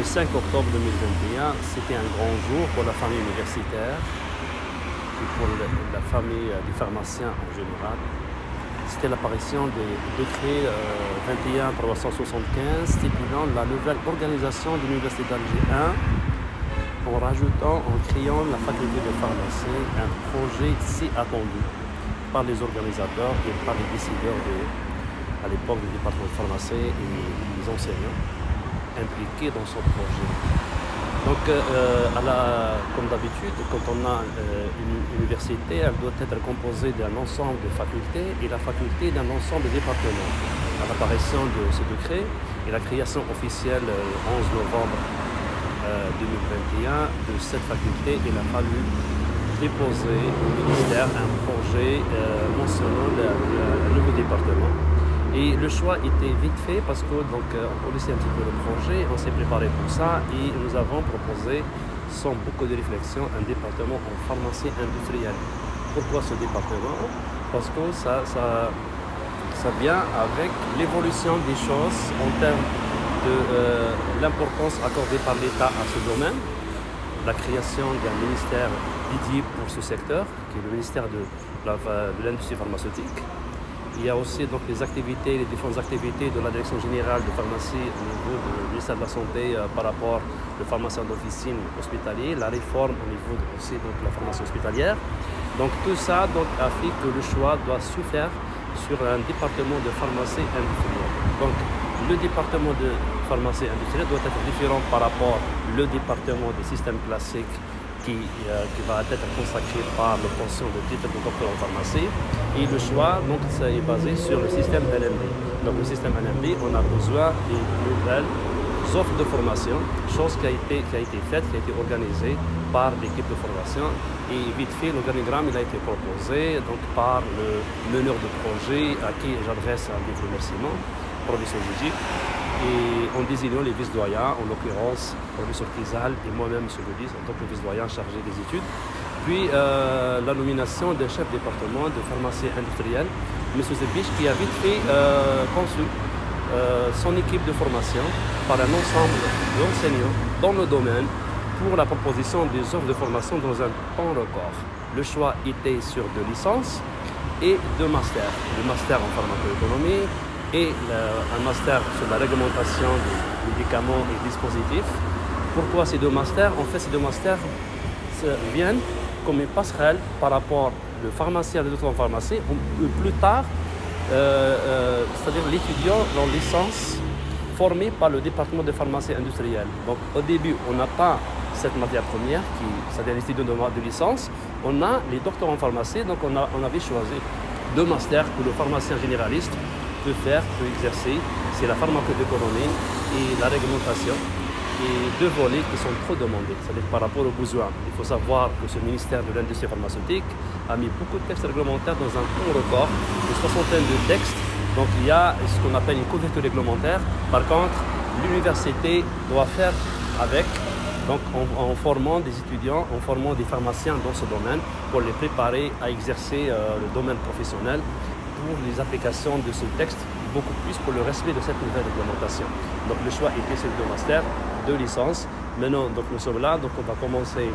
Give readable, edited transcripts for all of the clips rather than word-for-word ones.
Le 5 octobre 2021, c'était un grand jour pour la famille universitaire et pour la famille des pharmaciens en général. C'était l'apparition du décret 21-375 stipulant la nouvelle organisation de l'Université d'Alger 1 en rajoutant, en créant la faculté de pharmacie, un projet si attendu par les organisateurs et par les décideurs à l'époque du département de pharmacie et les enseignants impliqués dans ce projet. Donc, comme d'habitude, quand on a une université, elle doit être composée d'un ensemble de facultés et la faculté d'un ensemble de départements. À l'apparition de ce décret et la création officielle le 11 novembre 2021 de cette faculté, il a fallu déposer au ministère un projet mentionnant le nouveau département. Et le choix était vite fait parce que on connaissait un petit peu le projet, on s'est préparé pour ça et nous avons proposé, sans beaucoup de réflexion, un département en pharmacie industrielle. Pourquoi ce département? Parce que ça vient avec l'évolution des choses en termes de l'importance accordée par l'État à ce domaine, la création d'un ministère dédié pour ce secteur, qui est le ministère de l'industrie pharmaceutique. Il y a aussi donc les différentes activités de la Direction générale de pharmacie au niveau du ministère de la Santé par rapport aux pharmaciens d'officine hospitalier, la réforme au niveau aussi de la pharmacie hospitalière. Donc tout ça a fait que le choix doit se faire sur un département de pharmacie industrielle. Donc le département de pharmacie industrielle doit être différent par rapport au département des systèmes classiques qui va être consacré par l'obtention de titre de docteur en pharmacie. Et le choix, donc, ça est basé sur le système LMD. Donc, le système LMD, on a besoin de nouvelles offres de formation, chose qui a été faite, qui a été organisée par l'équipe de formation. Et vite fait, l'organigramme il a été proposé donc, par le meneur de projet à qui j'adresse un vive remerciement, professeur Gigi. Et en désignant les vice-doyens, en l'occurrence, le professeur Kizal et moi-même, M. Ledis, en tant que vice-doyen chargé des études. Puis la nomination d'un chef de département de pharmacie industrielle, M. Zebich, qui a vite fait conçu son équipe de formation par un ensemble d'enseignants dans le domaine pour la proposition des offres de formation dans un temps record. Le choix était sur 2 licences et 2 masters. Le master en pharmacoéconomie, et un master sur la réglementation des médicaments et dispositifs. Pourquoi ces 2 masters? En fait, ces 2 masters viennent comme une passerelle par rapport au pharmacien de docteur en pharmacie, ou plus tard, c'est-à-dire l'étudiant en licence formé par le département de pharmacie industrielle. Donc au début, on n'a pas cette matière première, c'est-à-dire l'étudiant de licence, on a les docteurs en pharmacie, donc on avait choisi 2 masters que le pharmacien généraliste peut exercer, c'est la pharmacoéconomie et la réglementation, et 2 volets qui sont trop demandés, c'est-à-dire par rapport aux besoins. Il faut savoir que ce ministère de l'industrie pharmaceutique a mis beaucoup de textes réglementaires dans un temps record, une soixantaine de textes, donc il y a ce qu'on appelle une couverture réglementaire. Par contre, l'université doit faire avec, donc en formant des étudiants, en formant des pharmaciens dans ce domaine pour les préparer à exercer le domaine professionnel pour les applications de ce texte, beaucoup plus pour le respect de cette nouvelle réglementation. Donc le choix était sur 2 masters, 2 licences. Maintenant, donc, nous sommes là, donc on va commencer.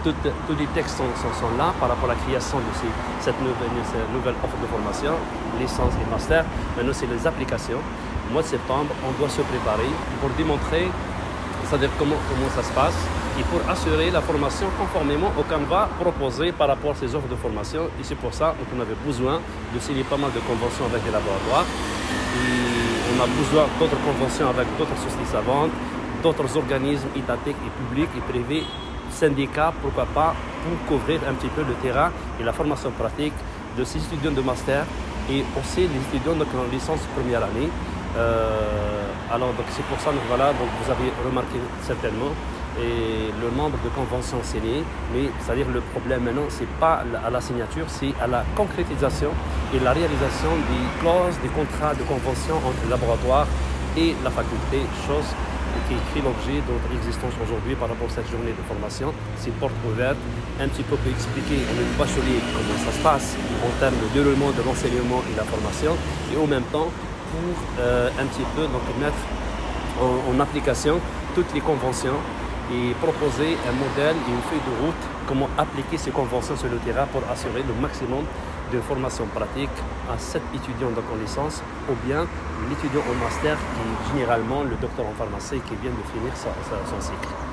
Tous les textes sont là par rapport à la création de cette nouvelle offre de formation, licence et master. Maintenant, c'est les applications. Au mois de septembre, on doit se préparer pour démontrer, c'est-à-dire comment ça se passe, et pour assurer la formation conformément au canevas proposé par rapport à ces offres de formation. Et c'est pour ça qu'on avait besoin de signer pas mal de conventions avec les laboratoires. Et on a besoin d'autres conventions avec d'autres sociétés savantes, d'autres organismes étatiques et publics et privés, syndicats, pourquoi pas, pour couvrir un petit peu le terrain et la formation pratique de ces étudiants de master et aussi les étudiants en licence première année. Alors donc c'est pour ça que voilà, donc vous avez remarqué certainement et le nombre de conventions signées, mais c'est-à-dire le problème maintenant c'est pas à la signature, c'est à la concrétisation et la réalisation des clauses, des contrats de convention entre le laboratoire et la faculté, chose qui fait l'objet de notre existence aujourd'hui par rapport à cette journée de formation. C'est porte ouverte, un petit peu pour expliquer à nos bacheliers comment ça se passe en termes de déroulement de l'enseignement et de la formation, et en même temps pour un petit peu donc, mettre en application toutes les conventions et proposer un modèle et une feuille de route, comment appliquer ces conventions sur le terrain pour assurer le maximum de formation pratique à cet étudiant donc en licence ou bien l'étudiant en master qui est généralement le docteur en pharmacie qui vient de finir son cycle.